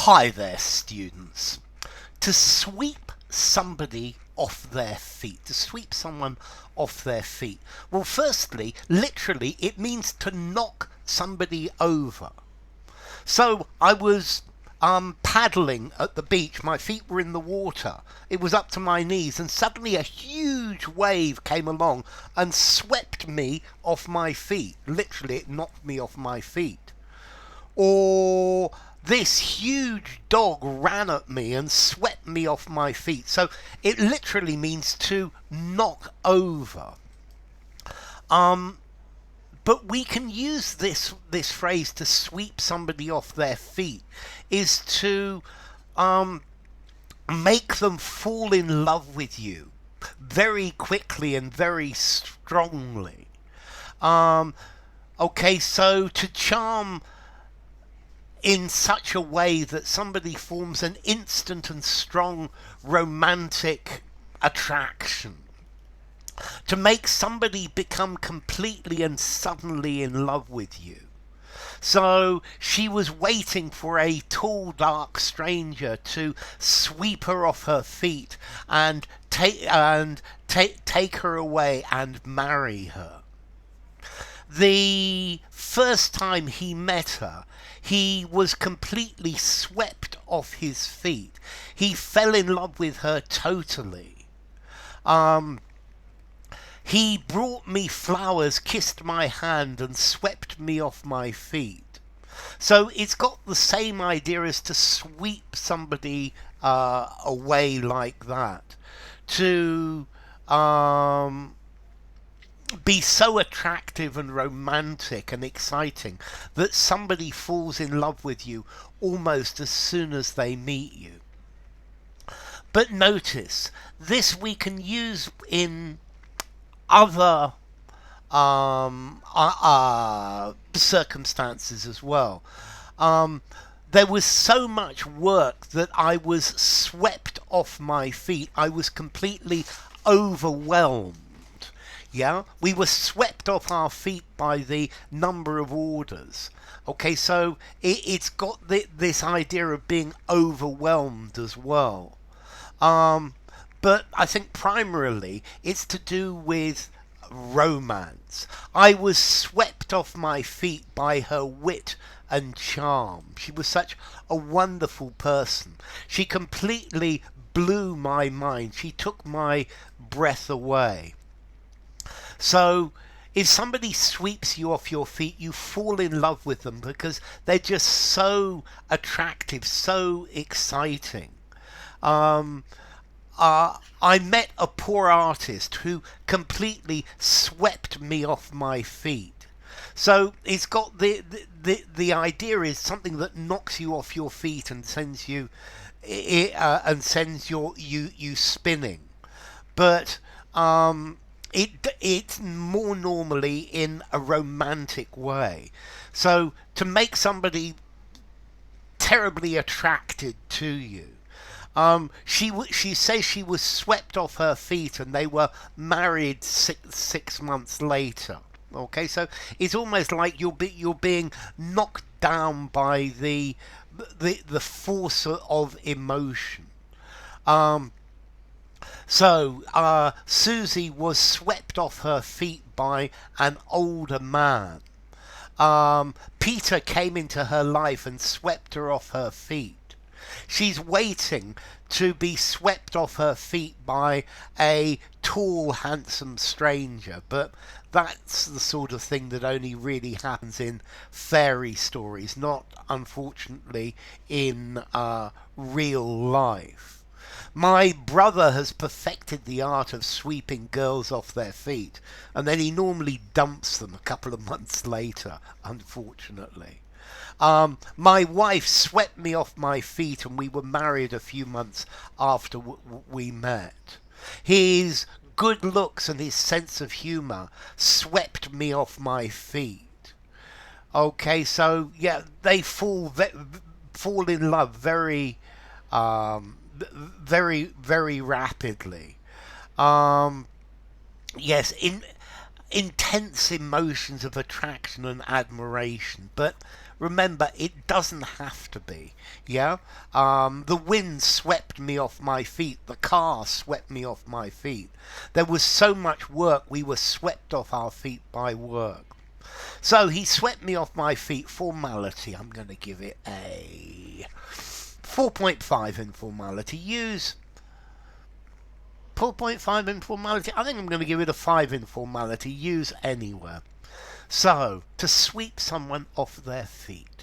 Hi there, students. To sweep somebody off their feet, to sweep someone off their feet. Well, firstly, literally, it means to knock somebody over. So I was paddling at the beach. My feet were in the water. It was up to my knees, and suddenly a huge wave came along and swept me off my feet. Literally, it knocked me off my feet. Or this huge dog ran at me and swept me off my feet. So it literally means to knock over. But we can use this phrase to sweep somebody off their feet is to make them fall in love with you very quickly and very strongly. Okay, so to charm in such a way that somebody forms an instant and strong romantic attraction. To make somebody become completely and suddenly in love with you. So she was waiting for a tall, dark stranger to sweep her off her feet and take her away and marry her. The first time he met her, he was completely swept off his feet. He fell in love with her totally. He brought me flowers, kissed my hand, and swept me off my feet. So it's got the same idea as to sweep somebody away like that. To be so attractive and romantic and exciting that somebody falls in love with you almost as soon as they meet you. But notice, this we can use in other circumstances as well. There was so much work that I was swept off my feet. I was completely overwhelmed. Yeah, we were swept off our feet by the number of orders. Okay, so it's got this idea of being overwhelmed as well. But I think primarily it's to do with romance. I was swept off my feet by her wit and charm. She was such a wonderful person. She completely blew my mind. She took my breath away. So if somebody sweeps you off your feet, you fall in love with them because they're just so attractive, so exciting. I met a poor artist who completely swept me off my feet. So it's got the idea is something that knocks you off your feet and sends you you spinning. But it's more normally in a romantic way. So to make somebody terribly attracted to you. She says she was swept off her feet and they were married six months later. Okay, so it's almost like you're being knocked down by the force of emotion. So Susie was swept off her feet by an older man. Peter came into her life and swept her off her feet. She's waiting to be swept off her feet by a tall, handsome stranger, but that's the sort of thing that only really happens in fairy stories, not, unfortunately, in real life. My brother has perfected the art of sweeping girls off their feet, and then he normally dumps them a couple of months later, unfortunately. My wife swept me off my feet and we were married a few months after we met. His good looks and his sense of humour swept me off my feet. Okay, so yeah, they fall in love very rapidly. Yes, intense emotions of attraction and admiration, but remember, it doesn't have to be. Yeah? The wind swept me off my feet. The car swept me off my feet. There was so much work, we were swept off our feet by work. So he swept me off my feet. Formality, I'm going to give it a 4.5 in formality. Use 4.5 in formality. I think I'm going to give it a 5 in formality. Use anywhere. So, to sweep someone off their feet.